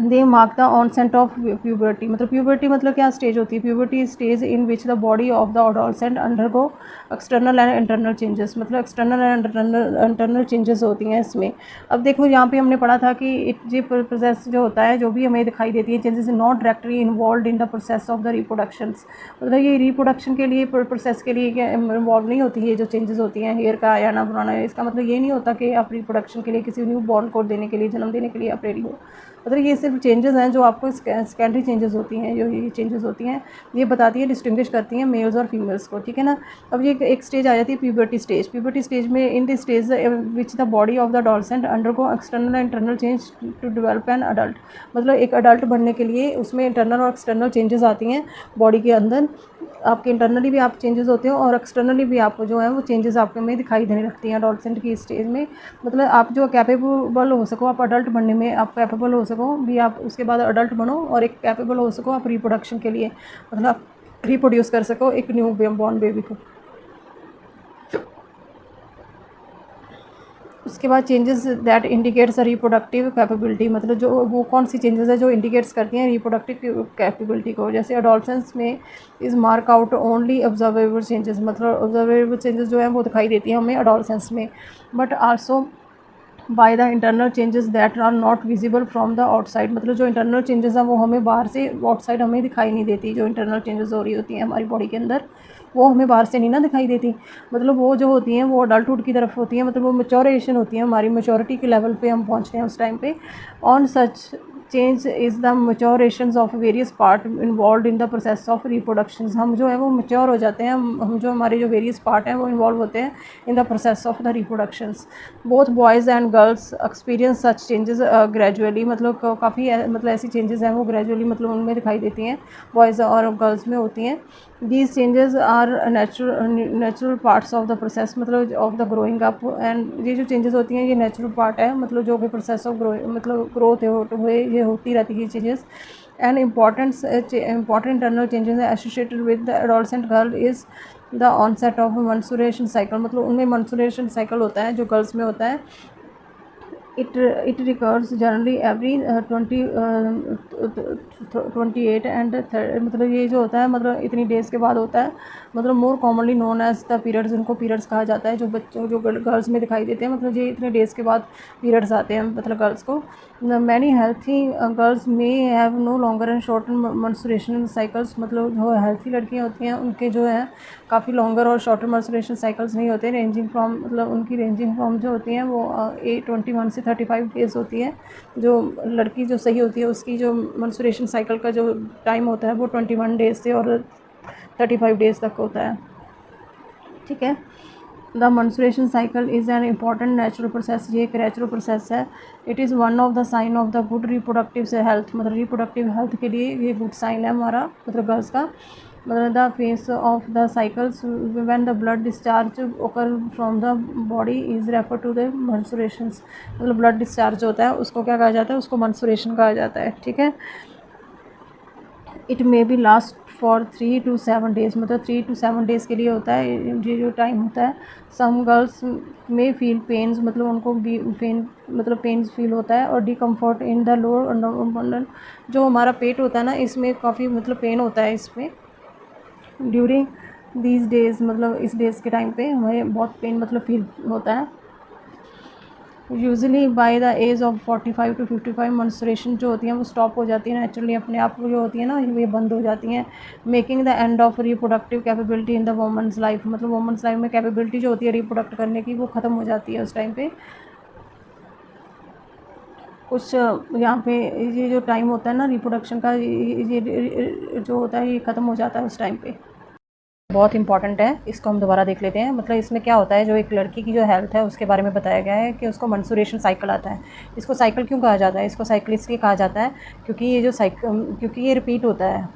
They mark the onset of puberty. मतलब प्यूबर्टी मतलब क्या स्टेज होती है, puberty stage in which the body of the adolescent undergo external and internal changes. मतलब एक्सटर्नल एंड इंटरनल चेंजेस होती हैं इसमें। अब देखो यहाँ पे हमने पढ़ा था कि ये प्रोसेस जो होता है, जो भी हमें दिखाई देती है changes, not directly involve in the process of the reproductions. मतलब ये रिप्रोडक्शन के लिए, प्रोसेस के लिए इन्वॉल्व नहीं होती है। जो चेंजेस होती हैं हेयर का आना पुराना, इसका मतलब ये नहीं होता कि आप रिप्रोडक्शन के लिए, किसी न्यू बॉर्न को देने के लिए, जन्म देने के लिए आप रेडी हो। मतलब ये सिर्फ चेंजेस हैं जो आपको सेकेंडरी चेंजेस होती हैं, जो ये चेंजेस होती हैं ये बताती है, डिस्टिंग्विश करती हैं मेल्स और फीमेल्स को, ठीक है ना। अब ये एक स्टेज आ जाती है प्यूबर्टी स्टेज। प्यूबर्टी स्टेज में in this stage which the body of the adolescent undergo external and internal change to develop an adult. मतलब एक अडल्ट बनने के लिए उसमें इंटरनल और एक्सटर्नल चेंजेस आती हैं बॉडी के अंदर। आपके इंटरनली भी आप चेंजेस होते हो और एक्सटर्नली भी आपको जो है वो चेंजेस आपके में दिखाई देने लगती हैं अडोलसेंट की स्टेज में। मतलब आप जो कैपेबल हो सको, आप अडल्ट बनने में आप कैपेबल हो सको भी, आप उसके बाद अडल्ट बनो और एक कैपेबल हो सको आप रिप्रोडक्शन के लिए, मतलब आप रिप्रोड्यूस कर सको एक न्यू बॉर्न बेबी को। उसके बाद changes that indicates reproductive capability. मतलब जो वो कौन सी चेंजेस है जो इंडिकेट्स करती हैं रिप्रोडक्टिव कैपेबिलिटी को। जैसे अडोलसेंस में is mark out only observable changes. मतलब ऑब्जर्वेबल चेंजेस जो हैं वो दिखाई देती हैं हमें अडोलसेंस में, but also by the internal changes that are not visible from the outside. मतलब जो इंटरनल चेंजेस हैं वो हमें बाहर से, आउटसाइड हमें दिखाई नहीं देती। जो इंटरनल चेंजेस हो रही होती हैं हमारी बॉडी के अंदर वो हमें बाहर से नहीं ना दिखाई देती। मतलब वो जो होती हैं वो अडल्टहुड की तरफ होती हैं, मतलब वो मैच्योरेशन होती है, हमारी मैच्योरिटी के लेवल पे हम पहुंचते हैं उस टाइम पे। One such change is the maturations of various part involve in the process of reproduction. हम जो है वो मैच्योर हो जाते हैं, हम जो हमारे जो वेरियस पार्ट हैं वो इन्वॉल्व होते हैं इन the process of the reproductions. Both boys and girls experience such changes gradually, मतलब काफ़ी मतलब ऐसी चेंजेस हैं वो ग्रेजुअली मतलब उनमें दिखाई देती हैं, बॉयज़ और गर्ल्स में होती हैं। These changes are natural parts of the process, मतलब of the growing up. And ये जो चेंजेस होती हैं ये नेचुरल पार्ट है, मतलब जो भी प्रोसेस ऑफ ग्रो मतलब ग्रोथ हुए ये होती रहती है changes. And important internal changes associated with the adolescent girl is the onset of menstruation cycle, मतलब उनमें मेंस्ट्रुएशन साइकिल होता है जो गर्ल्स में होता है। it recurs generally every 28 and मतलब ये जो होता है मतलब इतनी डेज़ के बाद होता है, मतलब more commonly known as the periods, इनको पीरियड्स कहा जाता है जो बच्चों जो गर्ल्स में दिखाई देते हैं, मतलब ये इतने डेज़ के बाद पीरियड्स आते हैं मतलब गर्ल्स को। Many healthy girls may have no longer and shorter menstruation cycles, मतलब जो हेल्थी लड़कियां होती हैं उनके जो है काफ़ी लॉन्गर और शॉर्टर मेंस्ट्रुएशन साइकिल्स नहीं होते, रेंजिंग फ्रॉम मतलब उनकी रेंजिंग फ्रॉम जो होती हैं वो 21 से 35 डेज़ होती है। जो लड़की जो सही होती है उसकी जो मेंस्ट्रुएशन साइकिल का जो टाइम होता है वो 21 डेज़ से और 35 डेज़ तक होता है, ठीक है। The menstruation cycle is an important natural process, ये एक नेचुरल प्रोसेस है। It is one of the sign of the good reproductive health, मतलब रिप्रोडक्टिव हेल्थ के लिए ये गुड साइन है हमारा मतलब गर्ल्स का। मतलब the phase of the cycles when the blood discharge occur from the body is refer to the menstruations, मतलब ब्लड डिस्चार्ज होता है उसको क्या कहा जाता है, उसको मेंस्ट्रुएशन कहा जाता है, ठीक है। It may be last for 3 to 7 days, मतलब 3 to 7 डेज़ के लिए होता है ये जो टाइम होता है। सम गर्ल्स में फील पेन्स, मतलब उनको भी पेन्स फील होता है, और डिकम्फर्ट इन द लोअर अंडर, जो हमारा पेट होता है ना इसमें काफ़ी मतलब पेन होता है इसमें ड्यूरिंग दीज डेज़, मतलब इस डेज़ के टाइम पे हमें बहुत पेन मतलब फील होता है। Usually by the age of 45 to 55 menstruation जो होती हैं वो स्टॉप हो जाती है नेचुरली, अपने आप जो होती है ना ये बंद हो जाती हैं। Making the end of reproductive capability in the women's life, मतलब वोमेंस लाइफ में कैपेबिलिटी जो होती है रिप्रोडक्ट करने की वो ख़त्म हो जाती है उस टाइम पे। कुछ यहाँ पे ये जो टाइम होता है ना रिप्रोडक्शन का ये जो होता है ये ख़त्म हो जाता है उस टाइम पे। बहुत इंपॉर्टेंट है, इसको हम दोबारा देख लेते हैं। मतलब इसमें क्या होता है, जो एक लड़की की जो हेल्थ है उसके बारे में बताया गया है कि उसको मेंस्ट्रुएशन साइकिल आता है। इसको साइकिल क्यों कहा जाता है, इसको साइकिल इसलिए कहा जाता है क्योंकि ये जो क्योंकि ये रिपीट होता है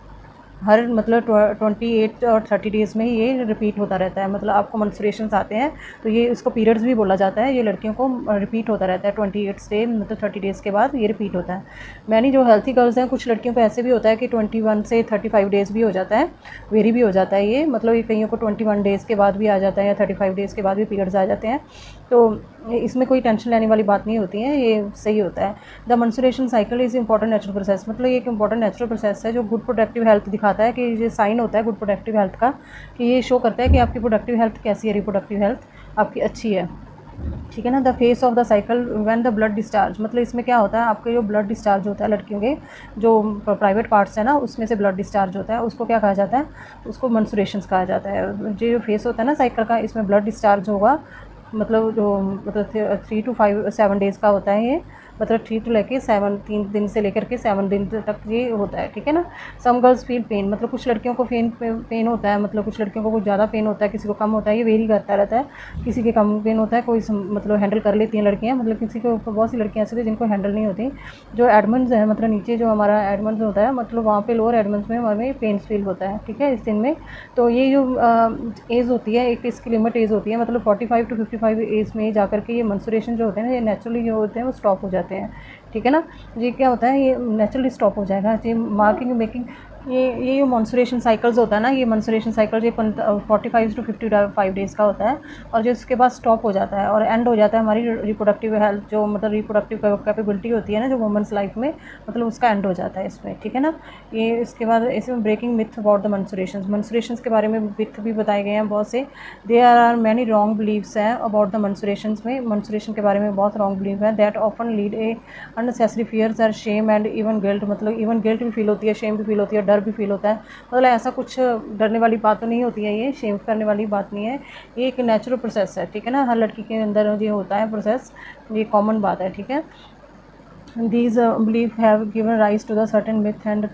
हर मतलब 28 और 30 डेज़ में ये रिपीट होता रहता है। मतलब आपको मेंस्ट्रुएशंस आते हैं तो ये इसको पीरियड्स भी बोला जाता है, ये लड़कियों को रिपीट होता रहता है 28 से मतलब 30 डेज़ के बाद ये रिपीट होता है। मैंने जो हेल्थी गर्ल्स हैं कुछ लड़कियों को ऐसे भी होता है कि 21 से 35 डेज़ भी हो जाता है, वेरी भी हो जाता है ये, मतलब ये कईयों को 21 डेज़ के बाद भी आ जाता है या 35 डेज़ के बाद भी पीरियड्स आ जाते हैं। तो इसमें कोई टेंशन लेने वाली बात नहीं होती है, ये सही होता है। The menstruation cycle is important natural process, मतलब ये एक इंपॉर्टेंट नेचुरल प्रोसेस है जो गुड प्रोडक्टिव हेल्थ दिखाता है कि ये साइन होता है गुड प्रोडक्टिव हेल्थ का, कि ये शो करता है कि आपकी प्रोडक्टिव हेल्थ कैसी है, रिप्रोडक्टिव हेल्थ आपकी अच्छी है, ठीक है ना। The phase of the cycle when the blood discharge, मतलब इसमें क्या होता है आपके जो ब्लड डिस्चार्ज होता है लड़कियों के जो प्राइवेट पार्ट्स हैं ना उसमें से ब्लड डिस्चार्ज होता है उसको क्या कहा जाता है, उसको मेंस्ट्रुएशंस कहा जाता है। जो फेस होता है ना साइकिल का इसमें ब्लड डिस्चार्ज होगा, मतलब जो मतलब 3 to 7 डेज़ का होता है ये, मतलब 3 to लेके 7 3 दिन से लेकर के 7 दिन तक ये होता है, ठीक है ना। सम गर्ल्स फील पेन, मतलब कुछ लड़कियों को पेन होता है, मतलब कुछ लड़कियों को कुछ ज़्यादा पेन होता है, किसी को कम होता है, ये वेरी करता रहता है। किसी के कम पेन होता है, कोई मतलब हैंडल कर लेती हैं लड़कियाँ, मतलब किसी को बहुत सी लड़कियाँ ऐसी होती हैं जिनको हैंडल नहीं होती। जो एडमंड्स है मतलब नीचे जो हमारा एडमंड्स होता है मतलब वहाँ पे लोअर एडमंड्स में हमें पेन फील होता है, ठीक है इस दिन में। तो ये जो एज होती है एक इसकी लिमिट एज होती है, मतलब 45 to 55 एज में जाकर के ये मेंस्ट्रुएशन जो होते हैं ना ये नेचुरली जो होते हैं वो स्टॉप हो जाते हैं, ठीक है ना। ये क्या होता है ये नेचुरली स्टॉप हो जाएगा, ये मार्किंग मेकिंग ये जो मेंस्ट्रुएशन साइकिल्स होता है ना ये मेंस्ट्रुएशन साइकिल ये 45 to 55 डेज़ का होता है, और जो इसके बाद स्टॉप हो जाता है और एंड हो जाता है हमारी रिप्रोडक्टिव हेल्थ, जो मतलब रिप्रोडक्टिव कैपेबिलिटी होती है ना जो वुमेंस लाइफ में, मतलब उसका एंड हो जाता है इसमें, ठीक है ना। ये इसके बाद इसमें breaking myth about the menstruations के बारे में मिथ भी बताए गए हैं बहुत से। There are many wrong believes हैं अबाउट द मेंस्ट्रुएशंस में, मेंस्ट्रुएशन के बारे में बहुत रॉन्ग बिलीव है। That often lead a unnecessary fears are shame and even guilt, मतलब इवन गिल्ट भी फील होती है, शेम भी फील होती है, डर भी फील होता है। मतलब ऐसा कुछ डरने वाली बात तो नहीं होती है, ये शेम करने वाली बात नहीं है, ये एक नेचुरल प्रोसेस है, ठीक है ना। हर लड़की के अंदर ये होता है प्रोसेस, ये कॉमन बात है, ठीक है। These beliefs have given rise to the certain myths and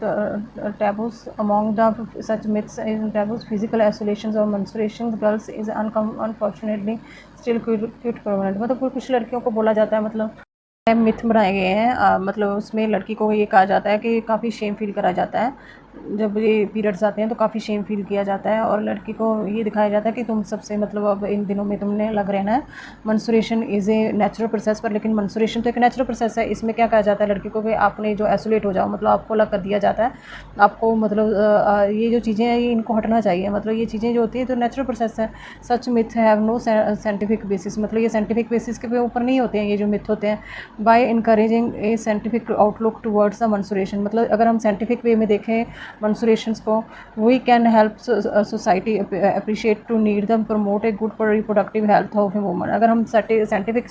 taboos. Among the such myths and taboos, physical isolations or menstruation girls is unfortunately still quite prevalent. मतलब कुछ लड़कियों को बोला जाता है, मतलब मिथ बनाए गए हैं, मतलब उसमें लड़की को ये कहा जाता है कि काफ़ी शेम फील करा जाता है जब ये पीरियड्स आते हैं, तो काफ़ी शेम फील किया जाता है और लड़की को ये दिखाया जाता है कि तुम सबसे मतलब अब इन दिनों में तुमने अलग रहना है। मंस्ट्रुएशन इज़ ए नेचुरल प्रोसेस, पर लेकिन मंस्ट्रुएशन तो एक नेचुरल प्रोसेस है। इसमें क्या कहा जाता है लड़की को कि आपने जो आइसोलेट हो जाओ, मतलब आपको अलग कर दिया जाता है। आपको मतलब ये जो चीज़ें हैं ये इनको हटना चाहिए, मतलब ये चीज़ें जो होती हैं तो नेचुरल प्रोसेस है। Such myth have no scientific basis, मतलब ये साइंटिफिक बेसिस के ऊपर नहीं होते हैं ये जो मिथ होते हैं। By encouraging a scientific outlook towards the menstruation, मतलब अगर हम साइंटिफिक वे में देखें मंस्ट्रुएशंस को, we can help society appreciate to need them promote a good reproductive health of a woman. अगर हम साइंटिफिक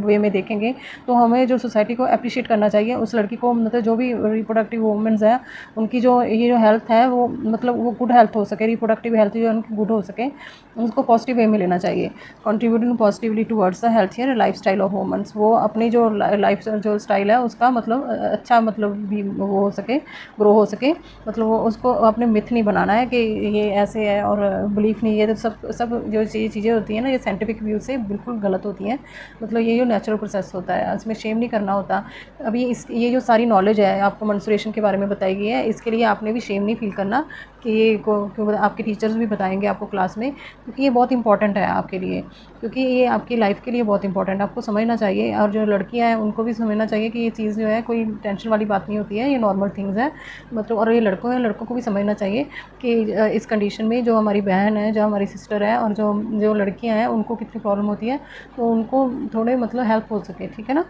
वे में देखेंगे तो हमें जो सोसाइटी को अप्रिशिएट करना चाहिए उस लड़की को, मतलब जो भी रिप्रोडक्टिव वूमेंस हैं उनकी जो ये जो हेल्थ है वो मतलब वो गुड हेल्थ हो सके, रिप्रोडक्टिव हेल्थ जो उनकी गुड हो सके, उसको पॉजिटिव वे में लेना चाहिए। Contributing positively towards the healthier life style of women's, वो अपनी जो लाइफ जो स्टाइल है उसका मतलब अच्छा मतलब भी वो हो सके, ग्रो हो सके। मतलब वो उसको अपने मिथ नहीं बनाना है कि ये ऐसे है और बिलीफ नहीं है, तो सब जो चीज़ें होती हैं ना ये साइंटिफिक व्यू से बिल्कुल गलत होती हैं। मतलब ये जो नेचुरल प्रोसेस होता है इसमें शेम नहीं करना होता। अभी ये जो सारी नॉलेज है आपको मेंस्ट्रुएशन के बारे में बताई गई है, इसके लिए आपने भी शेम नहीं फील करना कि ये क्यों आपके टीचर्स भी बताएंगे आपको क्लास में, क्योंकि ये बहुत इंपॉर्टेंट है आपके लिए, क्योंकि ये आपकी लाइफ के लिए बहुत इंपॉर्टेंट है। आपको समझना चाहिए और जो लड़कियां हैं उनको भी समझना चाहिए कि ये चीज़ जो है कोई टेंशन वाली बात नहीं होती है, ये नॉर्मल थिंग्स है। मतलब और ये लड़कों को भी समझना चाहिए कि इस कंडीशन में जो हमारी बहन है, जो हमारी सिस्टर है और जो जो लड़कियाँ हैं उनको कितनी प्रॉब्लम होती है, तो उनको थोड़े मतलब हेल्प हो सके, ठीक है ना।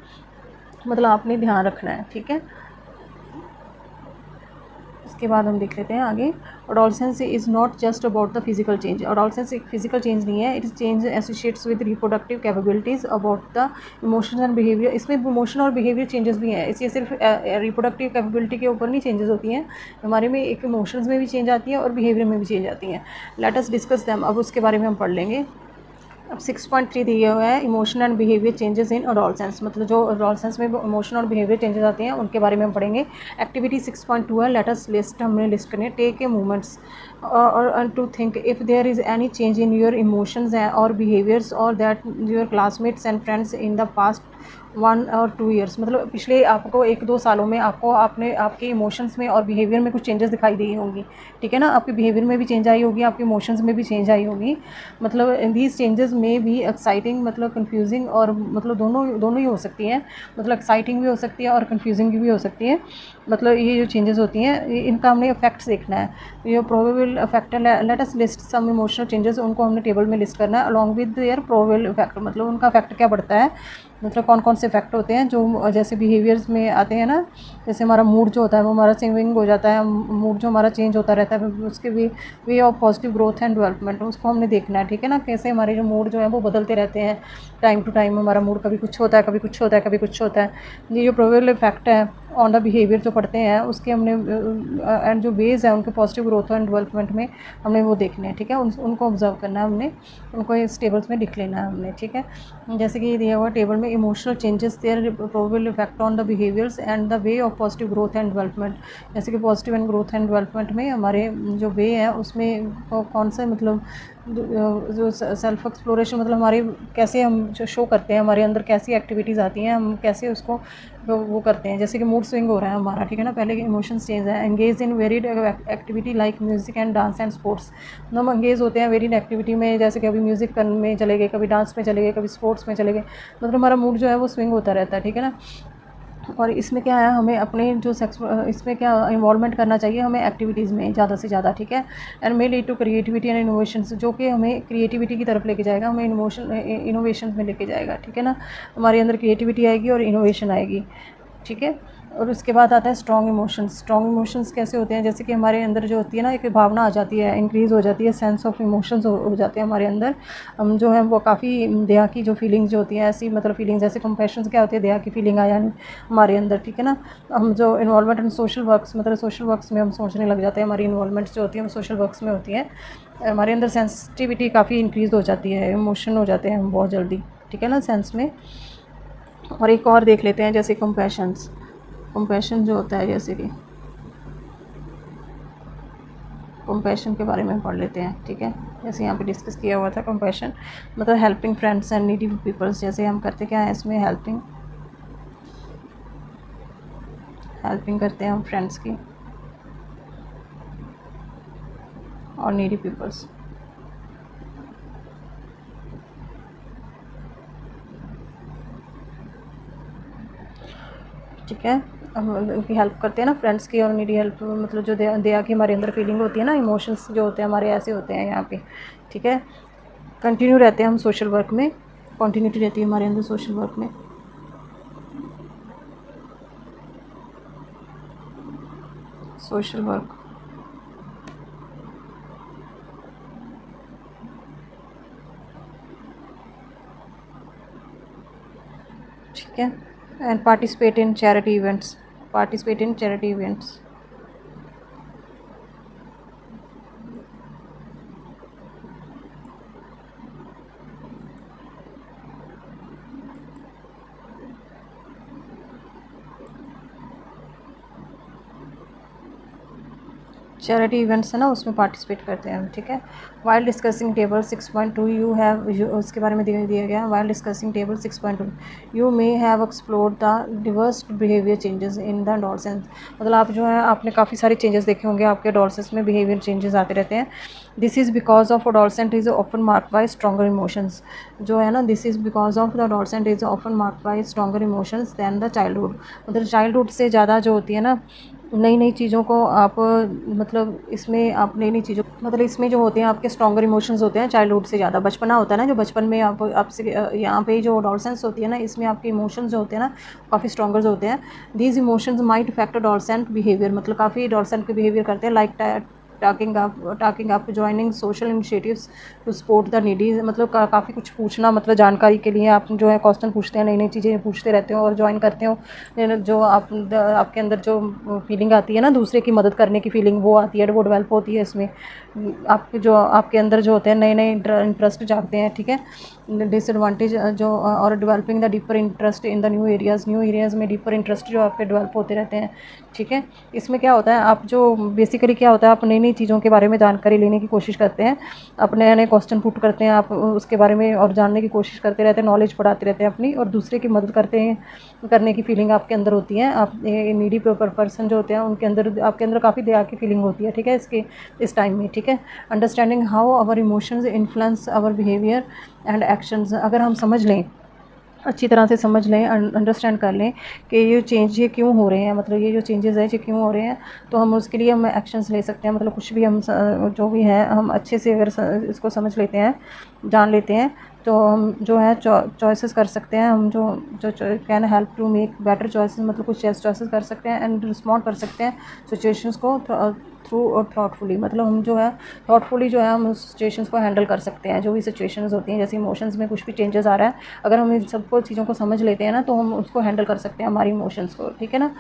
मतलब आपने ध्यान रखना है, ठीक है। इसके बाद हम देख लेते हैं आगे। Adolescence is not just about the physical change, adolescence एक फिजिकल चेंज नहीं है, it is change associates with reproductive capabilities about the emotions and behaviour. इसमें इमोशन और बिहेवियर चेंजेस भी हैं, इसलिए सिर्फ रिप्रोडक्टिव कैपेबिलिटी के ऊपर नहीं चेंजेस होती हैं, हमारे में एक इमोशंस में भी चेंज आती है और बिहेवियर में भी चेंज आती हैं। लेट अस डिस्कस दैम, अब उसके बारे में हम पढ़ लेंगे। अब 6.3 दिया हुआ है emotion and behaviour changes in adolescence, मतलब जो अडोलसेंस में इमोशन और बिहेवियर चेंजेस आते हैं उनके बारे में हम पढ़ेंगे। एक्टिविटी 6.2 है, लेट अस लिस्ट, हमने लिस्ट करनी है। टेक ए मोमेंट्स और to think if there is any change in your emotions और बिहेवियर्स और that your classmates and friends in the past 1 और 2 ईयर्स, मतलब पिछले आपको 1-2 सालों में आपको आपके इमोशंस में और बिहेवियर में कुछ चेंजेस दिखाई दी होंगी, ठीक है ना। आपके बिहेवियर में भी चेंज आई होगी, आपके इमोशंस में भी चेंज आई होगी। मतलब दीज चेंजेस में भी एक्साइटिंग, मतलब कंफ्यूजिंग और मतलब दोनों ही हो सकती हैं, मतलब एक्साइटिंग भी हो सकती है और कंफ्यूजिंग भी हो सकती है। मतलब ये जो चेंजेस होती हैं इनका हमने इफेक्ट्स देखना है। ये प्रोबेबल इफेक्ट है, let us list some emotional changes, उनको हमने टेबल में लिस्ट करना है along with their probable effect, मतलब उनका इफेक्ट क्या पड़ता है, मतलब कौन कौन से इफेक्ट होते हैं जो जैसे बिहेवियर्स में आते हैं ना। जैसे हमारा मूड जो होता है वो हमारा स्विंग हो जाता है, मूड जो हमारा चेंज होता रहता है, उसके वे of positive growth and development, उसको हमने देखना है, ठीक है ना। कैसे हमारे जो मूड जो है वो बदलते रहते हैं टाइम टू टाइम, हमारा मूड कभी कुछ होता है, कभी कुछ होता है, कभी कुछ होता है। ये जो प्रोबेबल इफेक्ट है ऑन द बिहेवियर जो पढ़ते हैं उसके हमने एंड जो वेज है उनके पॉजिटिव ग्रोथ एंड डेवलपमेंट में हमने वो देखने हैं, ठीक है। उनको ऑब्जर्व करना है हमने, उनको इस टेबल्स में लिख लेना है हमने, ठीक है। जैसे कि ये दिया हुआ टेबल में emotional changes their probable effect on the behaviours and the way of positive growth and development. जैसे कि positive and growth and development में हमारे जो वे है उसमें कौन से मतलब जो सेल्फ एक्सप्लोरेशन, मतलब हमारे कैसे हम जो शो करते हैं, हमारे अंदर कैसी एक्टिविटीज़ आती हैं, हम कैसे उसको वो करते हैं। जैसे कि मूड स्विंग हो रहा है हमारा, ठीक है ना, पहले के इमोशंस चेंज है। Engage in varied activity like music and dance and sports, हम एंगेज होते हैं वेरिड एक्टिविटी में, जैसे कि कभी म्यूज़िक में चले गए, कभी डांस में चले गए, कभी स्पोर्ट्स में चले गए, मतलब हमारा मूड जो है वो स्विंग होता रहता है, ठीक है ना। और इसमें क्या है, हमें अपने जो सेक्स इसमें क्या इन्वॉल्वमेंट करना चाहिए हमें एक्टिविटीज़ में ज़्यादा से ज़्यादा, ठीक है। And may lead to creativity and innovations, जो कि हमें क्रिएटिविटी की तरफ लेके जाएगा, हमें इनोवेशन में लेके जाएगा, ठीक है ना। हमारे अंदर क्रिएटिविटी आएगी और इनोवेशन आएगी, ठीक है। और उसके बाद आता है स्ट्रॉन्ग इमोशंस। स्ट्रॉन्ग इमोशंस कैसे होते हैं, जैसे कि हमारे अंदर जो होती है ना एक भावना आ जाती है, इंक्रीज़ हो जाती है, सेंस ऑफ इमोशंस हो जाते हैं हमारे अंदर। हम जो है वो काफ़ी दया की जो फीलिंग्स जो होती हैं, ऐसी मतलब फीलिंग्स जैसे कंपैशन क्या होती है, दया की फीलिंग आ जानी हमारे अंदर, ठीक है ना। हम जो इन्वॉल्वमेंट इन सोशल वर्क्स, मतलब सोशल वर्क्स में हम सोचने लग जाते हैं, हमारी इन्वॉल्वमेंट जो होती है वो सोशल वर्क्स में होती है। हमारे अंदर सेंसिटिविटी काफ़ी इंक्रीज़ हो जाती है, इमोशन हो जाते हैं हम बहुत जल्दी, ठीक है ना, सेंस में। और एक और देख लेते हैं जैसे कंपैशंस। कंपैशन जो होता है, जैसे कि कंपैशन के बारे में पढ़ लेते हैं, ठीक है। जैसे यहाँ पे डिस्कस किया हुआ था कंपैशन मतलब helping friends and needy peoples. जैसे हम करते क्या है इसमें, हेल्पिंग करते हैं हम फ्रेंड्स की और नीडी पीपल्स, ठीक है। हम उनकी हेल्प करते हैं ना, फ्रेंड्स की और नीडी हेल्प, मतलब जो दया की हमारे अंदर फीलिंग होती है ना, इमोशंस जो होते हैं हमारे ऐसे होते हैं यहाँ पे, ठीक है। कंटिन्यू रहते हैं हम सोशल वर्क में, कंटिन्यूटी रहती है हमारे अंदर सोशल वर्क में। सोशल वर्क, ठीक है। And participate in charity events, participate in charity events. Charity events है ना, उसमें पार्टिसिपेट करते हैं हम, ठीक है। While discussing table 6.2 you have, उसके बारे में दिया गया। While discussing table 6.2 you may have explored the Divers behaviour changes in the adolescence. मतलब आप जो है आपने काफ़ी सारे चेंजेस देखे होंगे आपके एडोलसेंस में, बिहेवियर चेंजेस आते रहते हैं। This is because of adolescent is often marked by stronger emotions. जो है ना, this is because of the adolescent is often marked by stronger emotions than the childhood. मतलब चाइल्डहुड से ज़्यादा जो होती है ना, नई नई चीज़ों को आप, मतलब इसमें आप नई नई चीज़ों, मतलब इसमें जो होते हैं आपके स्ट्रॉन्गर इमोशंस होते हैं चाइल्डहुड से ज़्यादा। बचपना होता है ना, जो बचपन में आप आपसे यहाँ पे जो एडोलसेंस होती है ना, इसमें आपके इमोशंस जो होते हैं ना काफ़ी स्ट्रॉन्गर होते हैं। These emotions might affect adolescent behaviour, मतलब काफ़ी एडोलसेंट के बिहेवियर करते हैं। Like taking up joining social initiatives to support the needy. मतलब काफ़ी कुछ पूछना, मतलब जानकारी के लिए आप जो है क्वेश्चन पूछते हैं, नई नई चीज़ें पूछते रहते हो और ज्वाइन करते हो। जो आपके अंदर जो फीलिंग आती है ना दूसरे की मदद करने की फीलिंग, वो आती है, वो डेवलप होती है इसमें। आपके जो आपके अंदर जो होते हैं नए नए इंटरेस्ट जागते हैं, ठीक है। डिसएडवांटेज जो और developing the deeper interest in the new areas में डीपर इंटरेस्ट जो आपके डेवलप होते रहते हैं, ठीक है। इसमें क्या होता है, आप जो बेसिकली क्या होता है, आप नई नई चीज़ों के बारे में जानकारी लेने की कोशिश करते हैं, अपने नए नए क्वेश्चन पुट करते हैं, आप उसके बारे में और जानने की कोशिश करते रहते हैं, नॉलेज बढ़ाते रहते हैं अपनी, और दूसरे की मदद करते हैं करने की फीलिंग आपके अंदर होती है। आप नीडी पर्सन जो होते हैं उनके अंदर, आपके अंदर काफ़ी दया की फीलिंग होती है, ठीक है, इस टाइम में, ठीक है। Understanding how our emotions influence our behaviour and actions. अगर हम समझ लें, अच्छी तरह से समझ लें, अंडरस्टैंड कर लें कि ये क्यों हो रहे हैं, मतलब ये जो चेंजेस हैं ये क्यों हो रहे हैं, तो हम उसके लिए हम एक्शंस ले सकते हैं। मतलब कुछ भी हम जो भी है हम अच्छे से अगर इसको समझ लेते हैं, जान लेते हैं, तो हम जो है चॉइसेस कर सकते हैं। हम जो can help to make better choices, मतलब कुछ चॉइसेस कर सकते हैं एंड रिस्पॉन्ड कर सकते हैं सिचुएशंस को थ्रू और थॉटफुली। मतलब हम जो है थॉटफुली जो है हम उस सिचुएशंस को हैंडल कर सकते हैं, जो भी सिचुएशंस होती हैं। जैसे इमोशंस में कुछ भी चेंजेस आ रहा है, अगर हम इन सबको चीज़ों को समझ लेते हैं ना, तो हम उसको हैंडल कर सकते हैं हमारी इमोशंस को, ठीक है ना।